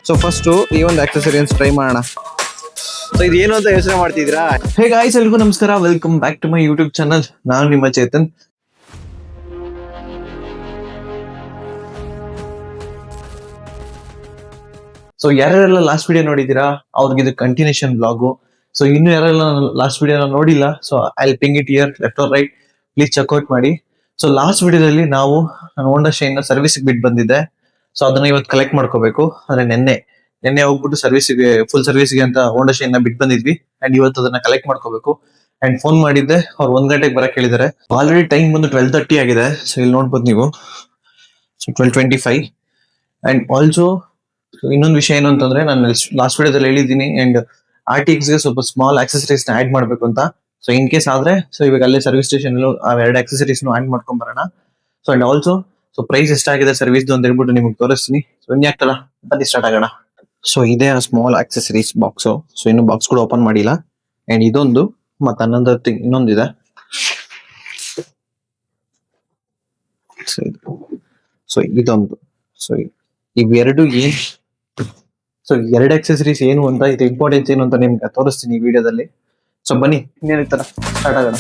So first ಈ ಒಂದು accessories try ಮಾಡೋಣ. ಸೊ ಇದೇನು ಅಂತ ಯೋಚನೆ ಮಾಡ್ತಿದ್ರಾ? ಹೇ ಗಾಯ್ಸ್, ಎಲ್ರಿಗೂ ನಮಸ್ಕಾರ. Welcome back to my YouTube channel. ನಾನು ನಿಮ್ಮ ಚೇತನ್. ಸೊ ಯಾರೆಲ್ಲ ಲಾಸ್ಟ್ ವಿಡಿಯೋ ನೋಡಿದೀರಾ ಅವ್ರಿಗೆ ಇದು ಕಂಟಿನ್ಯೂಷನ್ ಬ್ಲಾಗು. ಸೊ ಇನ್ನು ಯಾರೆಲ್ಲ ಲಾಸ್ಟ್ ವಿಡಿಯೋನ ನೋಡಿಲ್ಲ, so I ping it here left or right, please check out ಮಾಡಿ. ಸೊ ಲಾಸ್ಟ್ ವಿಡಿಯೋದಲ್ಲಿ ನಾವು ಹೋಂಡಾ ಶೈನ್ ಸರ್ವಿಸ್ಗೆ ಬಿಟ್ಟು ಬಂದಿದ್ದೆ. ಸೊ ಅದನ್ನ ಇವತ್ತು ಕಲೆಕ್ಟ್ ಮಾಡ್ಕೋಬೇಕು. ಅಂದ್ರೆ ನಿನ್ನೆ ಹೋಗ್ಬಿಟ್ಟು ಸರ್ವಿಸ್ಗೆ ಫುಲ್ ಸರ್ವಿಸ್ಗೆ ಅಂತ ಹೋಂಡಾ ಶೈನ್ ನ ಬಿಟ್ಟು ಬಂದಿದ್ವಿ. ಅಂಡ್ ಇವತ್ತು ಅದನ್ನ ಕಲೆಕ್ಟ್ ಮಾಡ್ಕೋಬೇಕು. ಅಂಡ್ ಫೋನ್ ಮಾಡಿದ್ದೆ, ಅವ್ರು 1 ಗಂಟೆಗೆ ಬರಕ್ ಹೇಳಿದ್ದಾರೆ. ಆಲ್ರೆಡಿ ಟೈಮ್ ಬಂದು 12:30 ಆಗಿದೆ. ಸೊ ಇಲ್ಲಿ ನೋಡ್ಬೋದು ನೀವು. ಸೊ 12:25. ಅಂಡ್ ಆಲ್ಸೋ ಇನ್ನೊಂದು ವಿಷಯ ಏನು ಅಂತಂದ್ರೆ, ನಾನು ಲಾಸ್ಟ್ ವಿಡಿಯೋದಲ್ಲಿ ಹೇಳಿದ್ದೀನಿ ಅಂಡ್ RTX ಗೆ ಸ್ವಲ್ಪ ಸ್ಮಾಲ್ ಆಕ್ಸೆಸರೀಸ್ ನ ಆಡ್ ಮಾಡ್ಬೇಕು ಅಂತ. ಸೊ ಇನ್ ಕೇಸ್ ಆದ್ರೆ, ಸೊ ಇವಾಗ ಅಲ್ಲೇ ಸರ್ವಿಸ್ ಸ್ಟೇಷನ್ ಆ 2 ಆಕ್ಸೆಸರೀಸ್ ಆಡ್ ಮಾಡ್ಕೊಂಡ್ ಬರೋಣ. So and also so price ಎಷ್ಟಾಗಿದೆ ಸರ್ವಿಸ್ ಅಂತ ಹೇಳ್ಬಿಟ್ಟು ನಿಮಗೆ ತೋರಿಸ್ತೀನಿ. ಸೊ ಇನ್ಯಾಕ್ತಲ್ಲ, ಬನ್ನಿ ಸ್ಟಾರ್ಟ್ ಆಗೋಣ. ಸೊ ಇದೇ ಸ್ಮಾಲ್ ಆಕ್ಸೆಸರೀಸ್ ಬಾಕ್ಸ್. ಸೊ ಇನ್ನು ಬಾಕ್ಸ್ ಕೂಡ ಓಪನ್ ಮಾಡಿಲ್ಲ. ಅಂಡ್ ಇದೊಂದು ಮತ್ತೆ ಅನ್ನೊಂದು ಥಿಂಗ್ ಇನ್ನೊಂದಿದೆ. ಸೊ ಇದೊಂದು. ಸೊ ಇವೆರಡು ಏನ್, ಸೊ 2 ಆಕ್ಸೆಸರೀಸ್ ಏನು ಅಂತ, ಇದು ಇಂಪಾರ್ಟೆನ್ಸ್ ಏನು ಅಂತ ನಿಮ್ಗೆ ತೋರಿಸ್ತೀನಿ ಈ ವಿಡಿಯೋದಲ್ಲಿ. ಸೊ ಬನ್ನಿ ಇನ್ನೇನಿರ್ತಾರ ಸ್ಟಾರ್ಟ್ ಆಗೋಣ.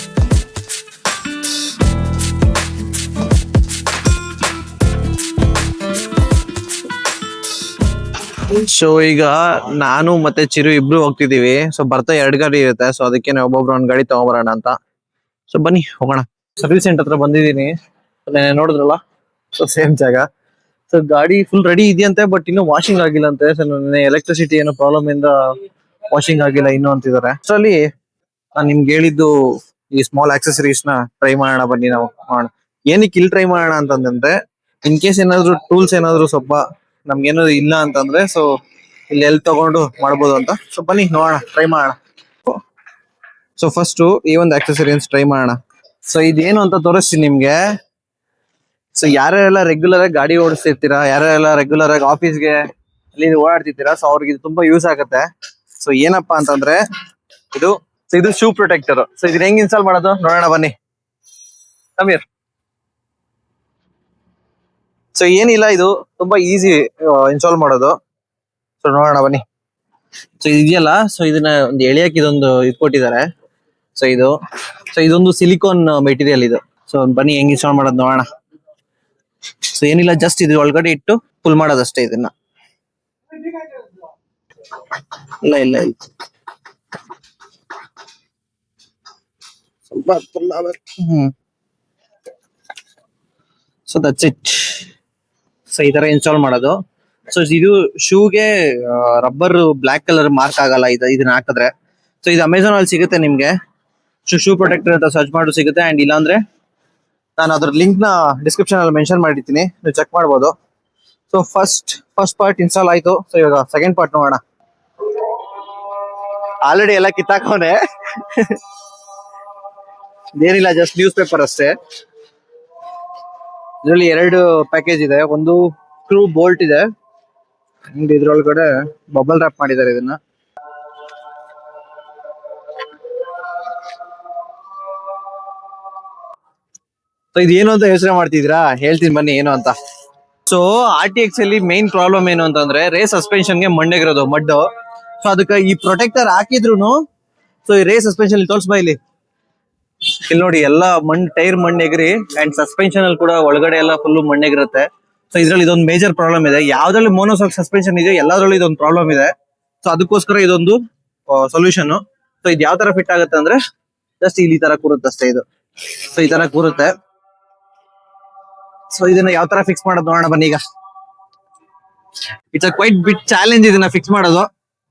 ಸೊ ಈಗ ನಾನು ಮತ್ತೆ ಚಿರು ಇಬ್ರು ಹೋಗ್ತಿದೀವಿ. ಸೊ ಬರ್ತಾ 2 ಗಾಡಿ ಇರುತ್ತೆ. ಸೊ ಅದಕ್ಕೆ ಒಬ್ಬೊಬ್ರು 1 ಗಾಡಿ ತಗೊಂಬರೋಣ ಅಂತ. ಸೊ ಬನ್ನಿ ಹೋಗೋಣ. ಸರ್ವಿಸ್ ಸೆಂಟರ್ ಹತ್ರ ಬಂದಿದ್ದೀನಿ. ನೋಡಿದ್ರಲ್ಲ, ಸೊ ಸೇಮ್ ಜಾಗ. ಸೊ ಗಾಡಿ ಫುಲ್ ರೆಡಿ ಇದೆಯಂತೆ, ಬಟ್ ಇನ್ನು ವಾಷಿಂಗ್ ಆಗಿಲ್ಲ ಅಂತೆ. ಸೊ ಎಲೆಕ್ಟ್ರಿಸಿಟಿ ಏನೋ ಪ್ರಾಬ್ಲಮ್ ಇಂದ ವಾಷಿಂಗ್ ಆಗಿಲ್ಲ ಇನ್ನು ಅಂತಿದ್ದಾರೆ. ಅಷ್ಟರಲ್ಲಿ ನಾನು ನಿಮ್ಗೆ ಹೇಳಿದ್ದು ಈ ಸ್ಮಾಲ್ ಆಕ್ಸೆಸರೀಸ್ ನ ಟ್ರೈ ಮಾಡೋಣ ಬನ್ನಿ. ನಾವು ಮಾಡೋಣ. ಏನಕ್ಕೆ ಇಲ್ಲಿ ಟ್ರೈ ಮಾಡೋಣ ಅಂತಂದ್ರೆ, ಇನ್ ಕೇಸ್ ಏನಾದ್ರು ಟೂಲ್ಸ್ ಏನಾದ್ರು ಸ್ವಲ್ಪ ನಮ್ಗೇನಾದ್ರು ಇಲ್ಲ ಅಂತಂದ್ರೆ, ಸೊ ಇಲ್ಲಿ ಎಲ್ಲಿ ತಗೊಂಡು ಮಾಡ್ಬೋದು ಅಂತ. ಸೊ ಬನ್ನಿ ನೋಡೋಣ, ಟ್ರೈ ಮಾಡೋಣ. ಸೊ ಫಸ್ಟ್ ಈ ಒಂದು ಆಕ್ಸೆಸರೀಸ್ ಟ್ರೈ ಮಾಡೋಣ. ಸೊ ಇದೇನು ಅಂತ ತೋರಿಸ್ತೀನಿ ನಿಮ್ಗೆ. ಸೊ ಯಾರೆಲ್ಲ ರೆಗ್ಯುಲರ್ ಆಗಿ ಗಾಡಿ ಓಡಿಸ್ತಿರ್ತೀರಾ, ಯಾರೆಲ್ಲ ರೆಗ್ಯುಲರ್ ಆಗಿ ಆಫೀಸ್ಗೆ ಅಲ್ಲಿ ಓಡಾಡ್ತಿರ್ತೀರಾ, ಸೊ ಅವ್ರಿಗೆ ಇದು ತುಂಬಾ ಯೂಸ್ ಆಗುತ್ತೆ. ಸೊ ಏನಪ್ಪಾ ಅಂತಂದ್ರೆ, ಇದು ಶೂ ಪ್ರೊಟೆಕ್ಟರ್. ಸೊ ಇದನ್ನ ಹೆಂಗ್ ಇನ್ಸ್ಟಾಲ್ ಮಾಡೋದು ನೋಡೋಣ ಬನ್ನಿ. ಸಮೀರ್, ಸೊ ಏನಿಲ್ಲ, ಇದು ತುಂಬಾ ಈಸಿ ಇನ್ಸ್ಟಾಲ್ ಮಾಡೋದು. ಸೊ ನೋಡೋಣ ಬನ್ನಿ. ಸೊ ಇದೆಯಲ್ಲ, ಸೊ ಇದನ್ನ ಒಂದು ಎಳೆಯಕ್ಕೆ ಇದೊಂದು ಕೊಟ್ಟಿದ್ದಾರೆ. ಸೊ ಇದೊಂದು ಸಿಲಿಕಾನ್ ಮೆಟೀರಿಯಲ್ ಇದು. ಸೊ ಬನ್ನಿ ಹೆಂಗ್ ಇನ್ಸ್ಟಾಲ್ ಮಾಡೋದು ನೋಡೋಣ. ಸೊ ಏನಿಲ್ಲ, ಜಸ್ಟ್ ಇದ್ರ ಒಳಗಡೆ ಇಟ್ಟು ಫುಲ್ ಮಾಡೋದಷ್ಟೇ ಇದನ್ನ. ಇಲ್ಲ ಸ್ವಲ್ಪ ಸೊ ದಟ್ಸ್ ಇಟ್. ಸೊ ಈ ತರ ಇನ್ಸ್ಟಾಲ್ ಮಾಡೋದು. ಸೊ ಇದು ಶೂಗೆ ರಬ್ಬರ್ ಬ್ಲಾಕ್ ಕಲರ್ ಮಾರ್ಕ್ ಆಗಲ್ಲ ಇದನ್ನ ಹಾಕಿದ್ರೆ. ಸೊ ಇದು ಅಮೆಝಾನ್ ಅಲ್ಲಿ ಸಿಗುತ್ತೆ ನಿಮ್ಗೆ. ಶೂ ಪ್ರೊಟೆಕ್ಟರ್ ಅಂತ ಸರ್ಚ್ ಮಾಡಿ ಸಿಗುತ್ತೆ. ಅಂಡ್ ಇಲ್ಲಾಂದ್ರೆ ನಾನು ಅದ್ರ ಲಿಂಕ್ ನ ಡಿಸ್ಕ್ರಿಪ್ಷನ್ ಅಲ್ಲಿ ಮೆನ್ಷನ್ ಮಾಡಿರ್ತೀನಿ, ನೀವು ಚೆಕ್ ಮಾಡ್ಬೋದು. ಸೊ ಫಸ್ಟ್ ಪಾರ್ಟ್ ಇನ್ಸ್ಟಾಲ್ ಆಯ್ತು. ಸೊ ಇವಾಗ ಸೆಕೆಂಡ್ ಪಾರ್ಟ್ ನೋಡೋಣ. ಆಲ್ರೆಡಿ ಎಲ್ಲ ಕಿತ್ತಾಕವನೆ. ಏನಿಲ್ಲ, ಜಸ್ಟ್ ನ್ಯೂಸ್ ಪೇಪರ್ ಅಷ್ಟೇ. ಇದರಲ್ಲಿ 2 ಪ್ಯಾಕೇಜ್ ಇದೆ. ಒಂದು ಸ್ಕ್ರೂ ಬೋಲ್ಟ್ ಇದೆ, ಅಂಡ್ ಇದ್ರೊಳಗಡೆ ಬಬಲ್ ರ್ಯಾಪ್ ಮಾಡಿದ್ದಾರೆ ಇದನ್ನ. ಸೊ ಇದೇನು ಅಂತ ಯೋಚನೆ ಮಾಡ್ತಿದ್ರಾ? ಹೇಳ್ತೀನಿ ಬನ್ನಿ ಏನು ಅಂತ. ಸೊ RTX ಅಲ್ಲಿ ಮೇನ್ ಪ್ರಾಬ್ಲಮ್ ಏನು ಅಂತಂದ್ರೆ, ರೇಸ್ ಸಸ್ಪೆನ್ಷನ್ ಗೆ ಮಣ್ಣೆಗಿರೋದು ಮಡ್ಡು. ಸೊ ಅದಕ್ಕೆ ಈ ಪ್ರೊಟೆಕ್ಟರ್ ಹಾಕಿದ್ರು, ಸೊ ಈ ರೇಸ್ ಸಸ್ಪೆನ್ಷನ್ ತೋರ್ಸ್ಬಾ ಇಲ್ಲಿ ನೋಡಿ, ಎಲ್ಲ ಟೈರ್ ಮಣ್ಣೆಗ್ರಿ. ಅಂಡ್ ಸಸ್ಪೆನ್ಷನ್ ಅಲ್ಲಿ ಕೂಡ ಒಳಗಡೆ ಎಲ್ಲ ಫುಲ್ ಮಣ್ಣೆಗಿರುತ್ತೆ. ಸೊ ಇದ್ರಲ್ಲಿ ಇದೊಂದು ಮೇಜರ್ ಪ್ರಾಬ್ಲಮ್ ಇದೆ. ಯಾವ್ದ್ರಲ್ಲಿ ಮೋನೋಸಾಕ್ ಸಸ್ಪೆನ್ಷನ್ ಇದೆಯೋ ಎಲ್ಲದ್ರಲ್ಲೂ ಇದೊಂದು ಪ್ರಾಬ್ಲಮ್ ಇದೆ. ಸೊ ಅದಕ್ಕೋಸ್ಕರ ಇದೊಂದು ಸೊಲ್ಯೂಷನ್. ಸೊ ಇದು ಯಾವ ತರ ಫಿಟ್ ಆಗುತ್ತೆ ಅಂದ್ರೆ, ಜಸ್ಟ್ ಇಲ್ಲಿ ತರ ಕೂರುತ್ತೆ ಅಷ್ಟೇ ಇದು. ಸೊ ಈ ತರ ಕೂರುತ್ತೆ. ಸೊ ಇದನ್ನ ಯಾವ ತರ ಫಿಕ್ಸ್ ಮಾಡೋದು ನೋಡೋಣ ಬನ್ನಿ. ಈಗ it's a quite bit challenge ಇದನ್ನ ಫಿಕ್ಸ್ ಮಾಡೋದು.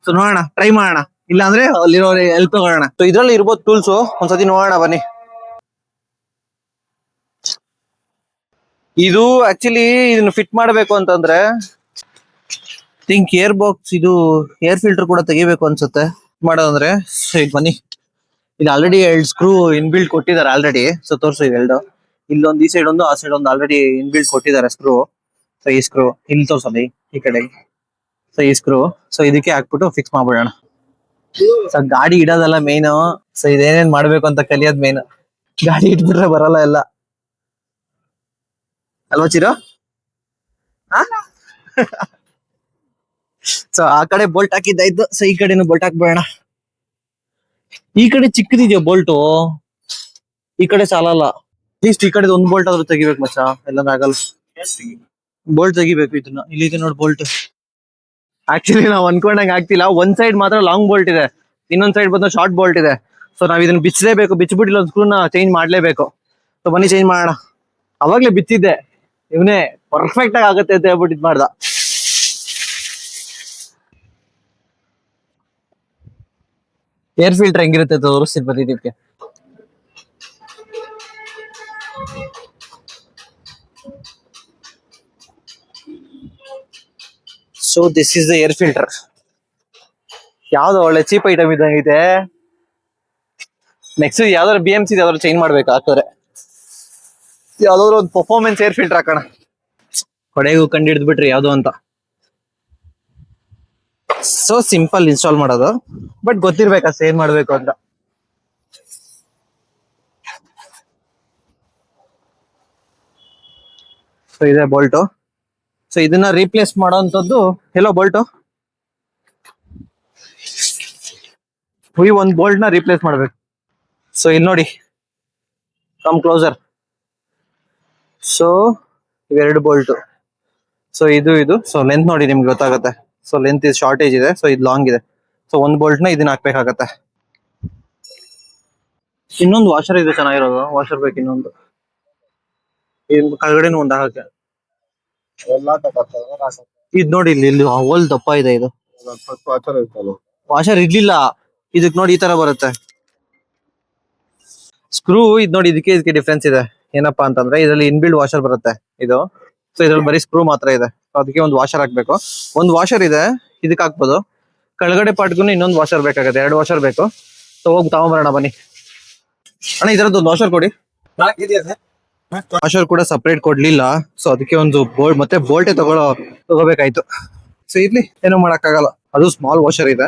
ಸೊ ನೋಡೋಣ, ಟ್ರೈ ಮಾಡೋಣ. ಇಲ್ಲ ಅಂದ್ರೆ ಅಲ್ಲಿರೋ ಹೆಲ್ಪ್ ತಗೊಳ್ಳೋಣ. ಸೊ ಇದ್ರಲ್ಲಿ ಇರ್ಬೋದು ಟೂಲ್ಸ್, ಒಂದ್ಸತಿ ನೋಡೋಣ ಬನ್ನಿ. ಇದು ಆಕ್ಚುಲಿ ಇದನ್ನ ಫಿಟ್ ಮಾಡಬೇಕು ಅಂತಂದ್ರೆ, ಥಿಂಕ್ ಏರ್ ಬಾಕ್ಸ್, ಇದು ಏರ್ ಫಿಲ್ಟರ್ ಕೂಡ ತೆಗಿಬೇಕು ಅನ್ಸುತ್ತೆ ಮಾಡೋದಂದ್ರೆ. ಸೊ ಈಗ ಬನ್ನಿ, ಇದು ಆಲ್ರೆಡಿ 2 ಸ್ಕ್ರೂ ಇನ್ಬಿಲ್ಟ್ ಕೊಟ್ಟಿದ್ದಾರೆ ಆಲ್ರೆಡಿ. ಸೊ ತೋರ್ಸು, ಇವೆರಡು ಇಲ್ಲೊಂದು, ಈ ಸೈಡ್ ಒಂದು, ಆ ಸೈಡ್ ಒಂದು ಆಲ್ರೆಡಿ ಇನ್ಬಿಲ್ಟ್ ಕೊಟ್ಟಿದ್ದಾರೆ ಸ್ಕ್ರೂ. ಸೊ ಈ ಸ್ಕ್ರೂ ಇಲ್ಲಿ ತೋರ್ಸಲ್ಲಿ ಈ ಕಡೆ. ಸೊ ಈ ಸ್ಕ್ರೂ, ಸೊ ಇದಕ್ಕೆ ಹಾಕ್ಬಿಟ್ಟು ಫಿಕ್ಸ್ ಮಾಡ್ಬಿಡೋಣ. ಸೊ ಗಾಡಿ ಇಡೋದಲ್ಲ ಮೇನ್. ಸೊ ಇದೇನೇನ್ ಮಾಡ್ಬೇಕು ಅಂತ ಕಲಿಯೋದ್ ಮೇನ್. ಗಾಡಿ ಇಟ್ಬಿಟ್ರೆ ಬರಲ್ಲ ಎಲ್ಲ ಅಲ್ವಾ ಚಿರೋ? ಸೊ ಆ ಕಡೆ ಬೋಲ್ಟ್ ಹಾಕಿದ್ದಾಯ್ತು. ಸೊ ಈ ಕಡೆನು ಬೋಲ್ಟ್ ಹಾಕ್ಬೇಡ. ಈ ಕಡೆ ಚಿಕ್ಕದಿದೆಯಾ ಬೋಲ್ಟು, ಈ ಕಡೆ ಸಾಲಲ್ಲ. ಅಟ್ಲೀಸ್ಟ್ ಈ ಕಡೆ ಒಂದ್ ಬೋಲ್ಟ್ ಆದ್ರೂ ತೆಗಿಬೇಕು ಮಚ್ಚ, ಎಲ್ಲಾದ್ರೂ ಆಗಲ್ಲ. ಬೋಲ್ಟ್ ತೆಗಿಬೇಕು ಇದನ್ನ. ಇಲ್ಲಿದೆ ನೋಡಿ ಬೋಲ್ಟ್. ಆಕ್ಚುಲಿ ನಾವ್ ಅನ್ಕೊಂಡಂಗೆ ಆಗ್ತಿಲ್ಲ. ಒಂದ್ ಸೈಡ್ ಮಾತ್ರ ಲಾಂಗ್ ಬೋಲ್ಟ್ ಇದೆ, ಇನ್ನೊಂದ್ ಸೈಡ್ ಬಂದು ಶಾರ್ಟ್ ಬೋಲ್ಟ್ ಇದೆ. ಸೊ ನಾವ್ ಇದನ್ನ ಬಿಚ್ಚಲೇಬೇಕು, ಬಿಚ್ಬಿಟ್ಟಿಲ್ಲ ಒಂದ್ ಸ್ಕ್ರೂನ ಚೇಂಜ್ ಮಾಡ್ಲೇಬೇಕು. ಸೊ ಬನ್ನಿ ಚೇಂಜ್ ಮಾಡೋಣ. ಅವಾಗ್ಲೇ ಬಿಚ್ಚಿದ್ದೆ, ಇವನೇ ಪರ್ಫೆಕ್ಟ್ ಆಗಿ ಆಗುತ್ತೆ ಅಂತ ಹೇಳ್ಬಿಟ್ಟು ಇದ್ ಮಾಡ್ದ. ಏರ್ ಫಿಲ್ಟರ್ ಹೆಂಗಿರುತ್ತೆ ತೋರಿಸ್ತೀನಿ ಬರೀ ನಿಮ್ಗೆ. So this is the air filter. ಯಾವ್ದು ಒಳ್ಳೆ ಚೀಪ್ ಐಟಮ್ ಇದ್ದಂಗಿದೆ. ನೆಕ್ಸ್ಟ್ ಯಾವ್ದಾದ್ರು BMC ಯಾವ್ದಾದ್ರು ಚೇಂಜ್ ಮಾಡ್ಬೇಕು ಹಾಕಿದ್ರೆ. ಯಾವ್ದಾದ್ರು ಒಂದು ಪರ್ಫಾರ್ಮೆನ್ಸ್ ಏರ್ ಫಿಲ್ಟರ್ ಹಾಕೋಣ. ಕೊನೆಗೂ ಕಂಡು ಹಿಡಿದು ಬಿಟ್ರಿ ಯಾವ್ದು ಅಂತ. ಸೊ ಸಿಂಪಲ್ ಇನ್ಸ್ಟಾಲ್ ಮಾಡೋದು, ಬಟ್ ಗೊತ್ತಿರ್ಬೇಕಷ್ಟೇ ಏನ್ ಮಾಡ್ಬೇಕು ಅಂತ. ಸೊ ಇದೆ ಬೋಲ್ಟು. ಸೊ ಇದನ್ನ ರೀಪ್ಲೇಸ್ ಮಾಡೋಂಥದ್ದು ಎಲ್ಲೋ ಬೋಲ್ಟು. ಈ ಒಂದು ಬೋಲ್ಟ್ ನ ರೀಪ್ಲೇಸ್ ಮಾಡ್ಬೇಕು. ಸೊ ಇಲ್ಲಿ ನೋಡಿ, ಕಮ್ ಕ್ಲೋಸರ್. ಸೊ ಇವೆರಡು ಬೋಲ್ಟು. ಸೊ ಇದು ಸೊ ಲೆಂತ್ ನೋಡಿ ನಿಮ್ಗೆ ಗೊತ್ತಾಗುತ್ತೆ. ಸೊ ಲೆಂತ್ ಇದು ಶಾರ್ಟೇಜ್ ಇದೆ, ಸೊ ಇದು ಲಾಂಗ್ ಇದೆ. ಸೊ ಒಂದ್ ಬೋಲ್ಟ್ ನ ಇದನ್ನ ಹಾಕ್ಬೇಕಾಗತ್ತೆ. ಇನ್ನೊಂದು ವಾಷರ್ ಇದೆ ಚೆನ್ನಾಗಿರೋದು, ವಾಷರ್ ಬೇಕು ಇನ್ನೊಂದು. ಕೆಳಗಡೆನೂ ಒಂದು ಹಾಕಿ. ಇದ್ ನೋಡಿ ಇಲ್ಲಿ ಹೋಲ್ ದಪ್ಪ ಇದೆ. ಇದು ವಾಷರ್ ಇರ್ಲಿಲ್ಲ, ಇದಕ್ ನೋಡಿ ಈ ತರ ಬರುತ್ತೆ ಸ್ಕ್ರೂ. ಇದ್ ನೋಡಿ ಇದಕ್ಕೆ ಡಿಫ್ರೆನ್ಸ್ ಇದೆ. ಏನಪ್ಪಾ ಅಂತಂದ್ರೆ ಇದರಲ್ಲಿ ಇನ್ಬಿಲ್ಡ್ ವಾಷರ್ ಬರುತ್ತೆ ಇದು. ಸೊ ಇದ್ರಲ್ಲಿ ಬರೀ ಸ್ಕ್ರೂ ಮಾತ್ರ ಇದೆ, ಅದಕ್ಕೆ ಒಂದು ವಾಷರ್ ಹಾಕ್ಬೇಕು. ಒಂದು ವಾಷರ್ ಇದೆ, ಇದಕ್ಕೆ ಹಾಕ್ಬೋದು. ಕೆಳಗಡೆ ಪಾರ್ಟ್ಗೂ ಇನ್ನೊಂದು ವಾಷರ್ ಬೇಕಾಗುತ್ತೆ, 2 ವಾಷರ್ ಬೇಕು. ಸೊ ಹೋಗಿ ತಗೊಂಬರೋಣ ಬನ್ನಿ. ಅಣ್ಣ ಇದರದ್ದು ಒಂದು ವಾಷರ್ ಕೊಡಿ. ವಾಷರ್ ಕೂಡ ಸಪರೇಟ್ ಕೊಡ್ಲಿಲ್ಲ, ಸೊ ಅದಕ್ಕೆ ಒಂದು ಬೋಲ್ಟ್ ಮತ್ತೆ ಬೋಲ್ಟೇ ತಗೋಬೇಕಾಯ್ತು. ಸೊ ಇರ್ಲಿ, ಏನೋ ಮಾಡಕ್ಕಾಗಲ್ಲ. ಅದು ಸ್ಮಾಲ್ ವಾಷರ್ ಇದೆ.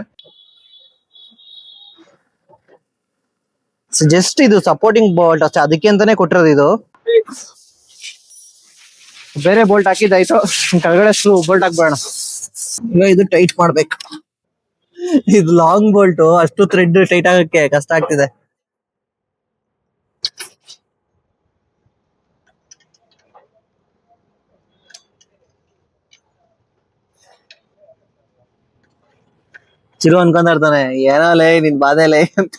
ಜಸ್ಟ್ ಇದು ಸಪೋರ್ಟಿಂಗ್ ಬೋಲ್ಟ್ ಅಷ್ಟೇ, ಅದಕ್ಕೆ ಅಂತಾನೆ ಕೊಟ್ಟಿರೋದು ಇದು. ಬೇರೆ ಬೋಲ್ಟ್ ಹಾಕಿದ್ದಾಯ್ತು, ಕೆಳಗಡೆ ಬೋಲ್ಟ್ ಹಾಕ್ಬೇಡ. ಈಗ ಇದು ಟೈಟ್ ಮಾಡ್ಬೇಕು. ಇದು ಲಾಂಗ್ ಬೋಲ್ಟ್, ಅಷ್ಟು ಥ್ರೆಡ್ ಟೈಟ್ ಆಗಕ್ಕೆ ಕಷ್ಟ ಆಗ್ತಿದೆ. ಚಿರು ಅನ್ಕೊಂತ ಇರ್ತಾನೆ, ಏನೋ ಲೇ ನಿನ್ ಬಾಧೆಲೇ ಅಂತ.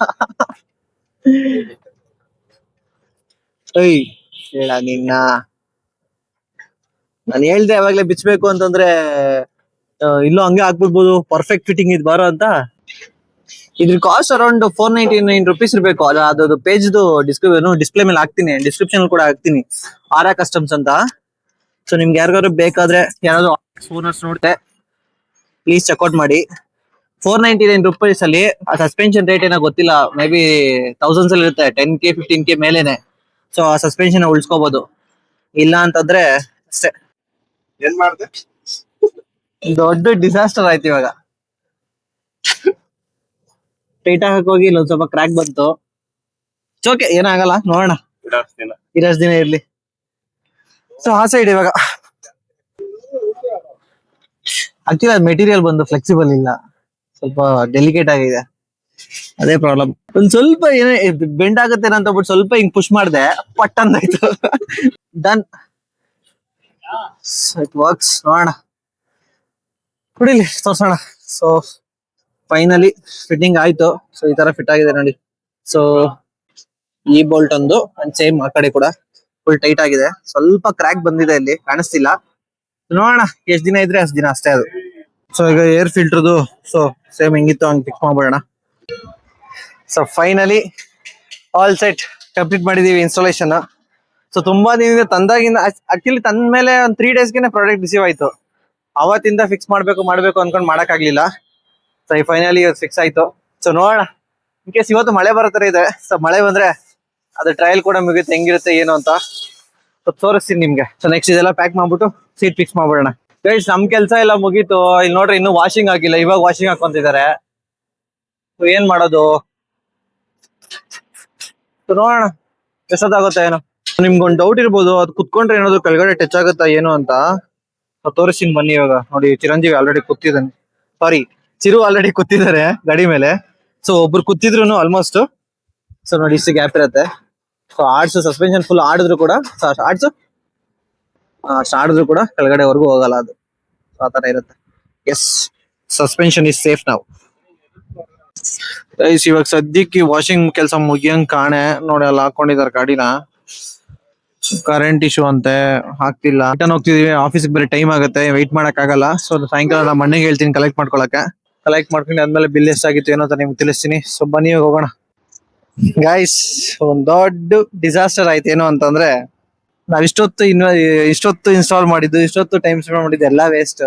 ಹೇಳ ನಿನ್ನ, ನಾನು ಹೇಳ್ದೆ ಯಾವಾಗ್ಲೇ ಬಿಚ್ಚಬೇಕು ಅಂತಂದ್ರೆ ಇಲ್ಲೂ ಹಂಗೆ ಹಾಕ್ಬಿಡ್ಬೋದು, ಪರ್ಫೆಕ್ಟ್ ಫಿಟ್ಟಿಂಗ್ ಇದು ಬಾರೋ ಅಂತ. ಇದ್ರ ಕಾಸ್ಟ್ ಅರೌಂಡ್ 499 ರೂಪೀಸ್ ಇರ್ಬೇಕು. ಅದು ಪೇಜ್ದು ಡಿಸ್ಪ್ಲೇ ಮೇಲೆ ಹಾಕ್ತೀನಿ, ಡಿಸ್ಕ್ರಿಪ್ಷನ್ ಕೂಡ ಹಾಕ್ತೀನಿ, ಆರಾ ಕಸ್ಟಮ್ಸ್ ಅಂತ. ಸೊ ನಿಮ್ಗೆ ಯಾರಿಗಾದ್ರು ಬೇಕಾದ್ರೆ ಯಾರಾದ್ರು ಓನರ್ಸ್ ನೋಡ್ತೆ ಪ್ಲೀಸ್ ಚೆಕ್ಔಟ್ ಮಾಡಿ. 499 ರೂಪೀಸ್ ಅಲ್ಲಿ ಆ ಸಸ್ಪೆನ್ಷನ್ ರೇಟ್ ಏನೋ ಗೊತ್ತಿಲ್ಲ, ಮೇ ಬಿ ಥೌಸಂಡ್ಸ್ ಅಲ್ಲಿ ಇರುತ್ತೆ, 10K 15K ಮೇಲೇನೆ. ಸೊ ಆ ಸಸ್ಪೆನ್ಷನ್ ಉಳಿಸ್ಕೋಬಹುದು. ಇಲ್ಲ ಅಂತಂದ್ರೆ ಅಷ್ಟೇ. ಏನ್ ಮಾಡ್ದೆ? ದೊಡ್ಡ ಡಿಸಾಸ್ಟರ್ ಆಯ್ತು ಇವಾಗ. ಟೈಟ್ ಹಾಕಕ್ ಹೋಗಿ ಇಲ್ಲೊಂದ್ ಸ್ವಲ್ಪ ಕ್ರ್ಯಾಕ್ ಬಂತು. ಓಕೆ, ಏನಾಗಲ್ಲ, ನೋಡೋಣ, ಇರಷ್ಟು ದಿನ ಇರ್ಲಿ. ಸೊ ಆ ಸೈಡ್ ಇವಾಗ ಆಕ್ಚುಲಿ ಅದು ಮೆಟೀರಿಯಲ್ ಬಂದು ಫ್ಲೆಕ್ಸಿಬಲ್ ಇಲ್ಲ, ಸ್ವಲ್ಪ ಡೆಲಿಕೇಟ್ ಆಗಿದೆ, ಅದೇ ಪ್ರಾಬ್ಲಮ್. ಒಂದ್ ಸ್ವಲ್ಪ ಏನೇ ಬೆಂಡ್ ಆಗುತ್ತೆ ಅಂತ ಬಿಟ್ಟು ಸ್ವಲ್ಪ ಹಿಂಗ್ ಪುಷ್ ಮಾಡಿದೆ, ಪಟ್ ಅಂದಾಯ್ತು. Done, it works. ನೋಡೋಣ, ಕುಡಿಲಿ ತೋರ್ಸೋಣ. ಸೊ ಫೈನಲಿ ಫಿಟ್ಟಿಂಗ್ ಆಯ್ತು. ಸೊ ಈ ತರ ಫಿಟ್ ಆಗಿದೆ ನೋಡಿ. ಸೊ ಈ ಬೋಲ್ಟ್ ಒಂದು ಸೇಮ್, ಆ ಕಡೆ ಕೂಡ ಫುಲ್ ಟೈಟ್ ಆಗಿದೆ. ಸ್ವಲ್ಪ ಕ್ರ್ಯಾಕ್ ಬಂದಿದೆ, ಇಲ್ಲಿ ಕಾಣಿಸ್ತಿಲ್ಲ. ನೋಡೋಣ ಎಷ್ಟ್ ದಿನ ಇದ್ರೆ ಅಷ್ಟ್ ದಿನ ಅಷ್ಟೇ ಅದು. ಸೊ ಈಗ ಏರ್ ಫಿಲ್ಟರ್ದು ಸೊ ಸೇಮ್ ಹೆಂಗಿತ್ತು ಹಂಗೆ ಫಿಕ್ಸ್ ಮಾಡ್ಬಿಡೋಣ. So finally all set complete ಮಾಡಿದೀವಿ ಇನ್ಸ್ಟಾಲೇಷನ್. ಸೊ ತುಂಬಾ ದಿನದಿಂದ ತಂದಾಗಿಂದ, ಆಕ್ಚುಲಿ ತಂದ ಮೇಲೆ ಒಂದು 3 ಡೇಸ್ಗೆ ಪ್ರಾಡಕ್ಟ್ ರಿಸೀವ್ ಆಯ್ತು. ಅವತ್ತಿಂದ ಫಿಕ್ಸ್ ಮಾಡ್ಬೇಕು ಅನ್ಕೊಂಡ್ ಮಾಡಕ್ ಆಗ್ಲಿಲ್ಲ. ಸೊ ಈ ಫೈನಲಿ ಫಿಕ್ಸ್ ಆಯ್ತು. ಸೊ ನೋಡೋಣ, ಇನ್ ಕೇಸ್ ಇವತ್ತು ಮಳೆ ಬರೋ ತರ ಇದೆ. ಸೊ ಮಳೆ ಬಂದ್ರೆ ಅದು ಟ್ರಯಲ್ ಕೂಡ ಮುಗಿಯುತ್ತೆ, ಹೆಂಗಿರುತ್ತೆ ಏನು ಅಂತ ತೋರಿಸ್ತೀನಿ ನಿಮ್ಗೆ. ಸೊ ನೆಕ್ಸ್ಟ್ ಇದೆಲ್ಲ ಪ್ಯಾಕ್ ಮಾಡ್ಬಿಟ್ಟು ಸೀಟ್ ಫಿಕ್ಸ್ ಮಾಡ್ಬಿಡೋಣ. ಗೈಸ್ ನಮ್ ಕೆಲ್ಸ ಎಲ್ಲ ಮುಗೀತು. ಇಲ್ಲಿ ನೋಡ್ರಿ, ಇನ್ನೂ ವಾಷಿಂಗ್ ಆಗಿಲ್ಲ, ಇವಾಗ ವಾಷಿಂಗ್ ಹಾಕೊಂತಿದ್ದಾರೆ. ಸೊ ಏನ್ ಮಾಡೋದು, ನೋಡೋಣ ಎಷ್ಟೊತ್ತಾಗುತ್ತೆ ಏನೋ. ನಿಮ್ಗೊಂದು ಡೌಟ್ ಇರ್ಬೋದು, ಅದು ಕುತ್ಕೊಂಡ್ರೆ ಏನಾದ್ರು ಕೆಳಗಡೆ ಟಚ್ ಆಗುತ್ತಾ ಏನು ಅಂತ. ತೋರಿಸ್ತೀನಿ ಬನ್ನಿ. ಇವಾಗ ನೋಡಿ, ಚಿರಂಜೀವಿ ಆಲ್ರೆಡಿ ಕೂತಿದ್ದಾನೆ. ಸಾರಿ, ಚಿರು ಆಲ್ರೆಡಿ ಕೂತಿದ್ದಾರೆ ಗಾಡಿ ಮೇಲೆ. ಸೊ ಒಬ್ರು ಕೂತಿದ್ರು ಆಲ್ಮೋಸ್ಟ್. ಸೊ ನೋಡಿ ಇಷ್ಟು ಗ್ಯಾಪ್ ಇರುತ್ತೆ. ಸೊ ಆಡ್ಸು ಸಸ್ಪೆನ್ಷನ್ ಫುಲ್ ಆಡಿದ್ರು ಕೂಡ ಆಡ್ಸು ಆಡಿದ್ರು ಕೂಡ ಕೆಳಗಡೆವರೆಗೂ ಹೋಗಲ್ಲ ಅದು. ಆ ತರ ಇರುತ್ತೆ. ಎಸ್, ಸಸ್ಪೆನ್ಷನ್ ಇಸ್ ಸೇಫ್ ನಾವು. ಇವಾಗ ಸದ್ಯಕ್ಕೆ ವಾಷಿಂಗ್ ಕೆಲಸ ಮುಗಿಯಂಗ್ ಕಾಣೆ ನೋಡಿ, ಅಲ್ಲಿ ಹಾಕೊಂಡಿದ್ದಾರೆ ಗಾಡಿನ. ಕರೆಂಟ್ ಇಶ್ಯೂ ಅಂತೆ, ಹಾಕ್ತಿಲ್ಲ. ರಿಟರ್ನ್ ಹೋಗ್ತಿದೀವಿ, ಆಫೀಸ್ಗೆ ಬೇರೆ ಟೈಮ್ ಆಗುತ್ತೆ, ವೆಯ್ಟ್ ಮಾಡಕ್ ಆಗಲ್ಲ. ಸೊ ಸಾಯಂಕಾಲ ನಮ್ಮ ಮನೆಗೆ ಹೇಳ್ತೀನಿ ಕಲೆಕ್ಟ್ ಮಾಡ್ಕೊಳಕ್ಕೆ. ಕಲೆಕ್ಟ್ ಮಾಡ್ಕೊಂಡು ಆದ್ಮೇಲೆ ಬಿಲ್ ಎಷ್ಟಾಗಿತ್ತು ಏನೋ ಅಂತ ನಿಮ್ಗೆ ತಿಳಿಸ್ತೀನಿ. ಸೊ ಬನ್ನಿ ಹೋಗೋಣ ಗೈಸ್. ಒಂದ್ ದೊಡ್ಡ ಡಿಸಾಸ್ಟರ್ ಆಯ್ತು. ಏನು ಅಂತಂದ್ರೆ ನಾವ್ ಇಷ್ಟೊತ್ತು ಇನ್ಸ್ಟಾಲ್ ಮಾಡಿದ್ದು, ಇಷ್ಟೊತ್ತು ಟೈಮ್ ಸ್ಪೆಂಡ್ ಮಾಡಿದ್ದು ಎಲ್ಲ ವೇಸ್ಟ್.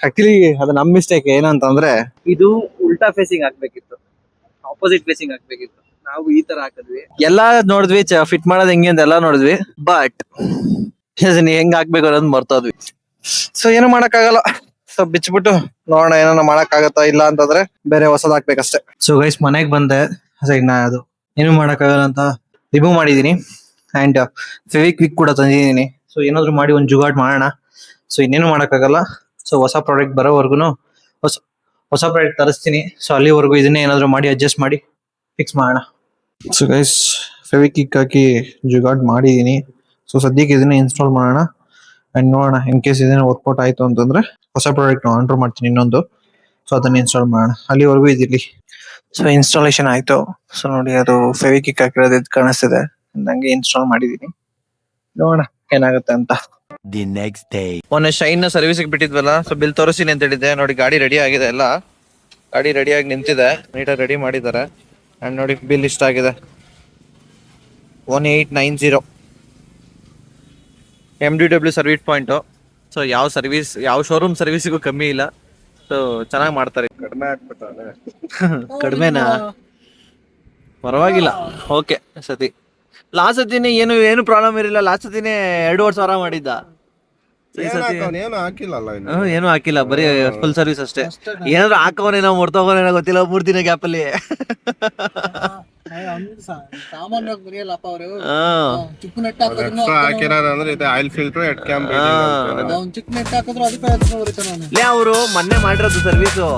ಆಕ್ಚುಲಿ ಅದು ನಮ್ ಮಿಸ್ಟೇಕ್. ಏನು ಅಂತಂದ್ರೆ ಇದು ಉಲ್ಟಾ ಫೇಸಿಂಗ್ ಹಾಕ್ಬೇಕಿತ್ತು, ಆಪೋಸಿಟ್ ಫೇಸಿಂಗ್ ಹಾಕ್ಬೇಕಿತ್ತು. ನಾವು ಈ ತರ ಹಾಕಿದ್ವಿ, ಎಲ್ಲಾ ನೋಡಿದ್ವಿ, ಫಿಟ್ ಮಾಡೋದ್ ಹೆಂಗೆ ಅಂತ ಎಲ್ಲ ನೋಡಿದ್ವಿ. ಬಟ್ ಹೆಂಗ್ ಹಾಕ್ಬೇಕು ಅನ್ನೋದು ಮರ್ತೋದ್ವಿ. ಸೊ ಏನು ಮಾಡಕ್ ಆಗಲ್ಲ. ಸೊ ಬಿಚ್ಬಿಟ್ಟು ನೋಡೋಣ ಏನಾರ ಮಾಡಕ್ ಆಗತ್ತಾ, ಇಲ್ಲ ಅಂತಂದ್ರೆ ಬೇರೆ ಹೊಸದ್ ಹಾಕ್ಬೇಕಷ್ಟೇ. ಸೊ ಗೈಸ್ ಮನೆಗ್ ಬಂದೆ. ಅದು ಏನು ಮಾಡಕ್ ಆಗಲ್ಲ ಅಂತ ರಿಮೂವ್ ಮಾಡಿದೀನಿ. ಅಂಡ್ ಫೆವಿಕ್ವಿಕ್ ಕೂಡ ತಂದಿದೀನಿ. ಸೊ ಏನಾದ್ರು ಮಾಡಿ ಒಂದ್ ಜುಗಾಡ್ ಮಾಡೋಣ. ಸೊ ಇನ್ನೇನು ಮಾಡಕ್ಕಾಗಲ್ಲ. ಸೊ ಹೊಸ ಪ್ರಾಡಕ್ಟ್ ಬರೋವರೆಗೂ ಹೊಸ ಪ್ರಾಡಕ್ಟ್ ತರಿಸ್ತೀನಿ. ಸೊ ಅಲ್ಲಿವರೆಗೂ ಇದನ್ನೇ ಏನಾದ್ರು ಮಾಡಿ ಅಡ್ಜಸ್ಟ್ ಮಾಡಿ ಫಿಕ್ಸ್ ಮಾಡೋಣ. ಸೊ ಗೈಸ್ ಫೆವಿಕ್ವಿಕ್ ಹಾಕಿ ಜುಗಾಡ್ ಮಾಡಿದೀನಿ. ಸೊ ಸದ್ಯಕ್ಕೆ ಇದನ್ನೇ ಇನ್ಸ್ಟಾಲ್ ಮಾಡೋಣ. ಅಂಡ್ ನೋಡೋಣ, ಇನ್ ಕೇಸ್ ಇದನ್ನ ವರ್ಕೌಟ್ ಆಯ್ತು ಅಂತಂದ್ರೆ ಹೊಸ ಪ್ರಾಡಕ್ಟ್ ಆರ್ಡರ್ ಮಾಡ್ತೀನಿ ಇನ್ನೊಂದು. ಸೊ ಅದನ್ನ ಇನ್ಸ್ಟಾಲ್ ಮಾಡೋಣ. ಅಲ್ಲಿವರೆಗೂ ಇದಿರ್ಲಿ. ಸೊ ಇನ್ಸ್ಟಾಲೇಷನ್ ಆಯ್ತು. ಸೊ ನೋಡಿ ಅದು ಫೆವಿಕ್ವಿಕ್ ಹಾಕಿರೋದು ಕಾಣಿಸ್ತಿದೆ. ನಂಗೆ ಇನ್ಸ್ಟಾಲ್ ಮಾಡಿದೀನಿ. ನೋಡೋಣ ಏನಾಗುತ್ತೆ ಅಂತ. The next day. ಮೊನ್ನೆ ಶೈನ್ ನ ಸರ್ವಿಸ್ಗೆ ಬಿಟ್ಟಿದ್ವಲ್ಲ, ಸೊ ಬಿಲ್ ತೋರಿಸ್ತೀನಿ ಅಂತ ಹೇಳಿದ್ದೆ. ನೋಡಿ ಗಾಡಿ ರೆಡಿ ಆಗಿದೆ, ಎಲ್ಲ ಗಾಡಿ ರೆಡಿಯಾಗಿ ನಿಂತಿದೆ, ನೀಟಾಗಿ ರೆಡಿ ಮಾಡಿದ್ದಾರೆ. ಅಂಡ್ ನೋಡಿ ಬಿಲ್ ಇಷ್ಟ ಆಗಿದೆ 1890. MDW service point. ಸೊ ಯಾವ ಶೋರೂಮ್ ಸರ್ವಿಸಿಗೂ ಕಮ್ಮಿ ಇಲ್ಲ. ಸೊ ಚೆನ್ನಾಗಿ ಮಾಡ್ತಾರೆ. ಕಡಿಮೆ ಆಗ್ಬಿಟ್ಟಾನೆ. ಕಡಿಮೆನಾ? ಪರವಾಗಿಲ್ಲ, ಓಕೆ. ಸತಿ ಲಾಸ್ಟ್ ಸತಿನೇ ಏನು ಪ್ರಾಬ್ಲಮ್ ಇರಲಿಲ್ಲ. ಲಾಸ್ಟ್ ಸತಿನೇ 2,500 ಮಾಡಿದ್ದ. ಈ ಸತಿ ಏನು ಹಾಕಿಲ್ಲಲ್ಲ ಇನ್ನು. ಏನು ಹಾಕಿಲ್ಲ, ಬರೀ ಫುಲ್ ಸರ್ವಿಸ್ ಅಷ್ಟೇ. ಏನಾದ್ರು ಹಾಕವನೇನೋ ಮರ್ತೋಗೋನೇನೋ ಗೊತ್ತಿಲ್ಲ 3 ದಿನ ಗ್ಯಾಪ್ ಅಲ್ಲಿ. ಸಾಮಾನ್ಯವಾಗಿ ಬರೆಯಲ್ಲಪ್ಪ ಅವರು. ಚಿಕ್ಕ ನೆಟ್ ಎಕ್ಸ್ಟ್ರಾ ಹಾಕಿರೋದಂದ್ರೆ ಇದು ಆಯಿಲ್ ಫಿಲ್ಟರ್ ಹೆಡ್ ಕ್ಯಾಮ್. ಚಿಕ್ಕ ನೆಟ್ ಹಾಕಿದ್ರು ಅದಕ್ಕೆ ಅವರು ಮೊನ್ನೆ ಮಾಡಿರೋದು ಸರ್ವಿಸು.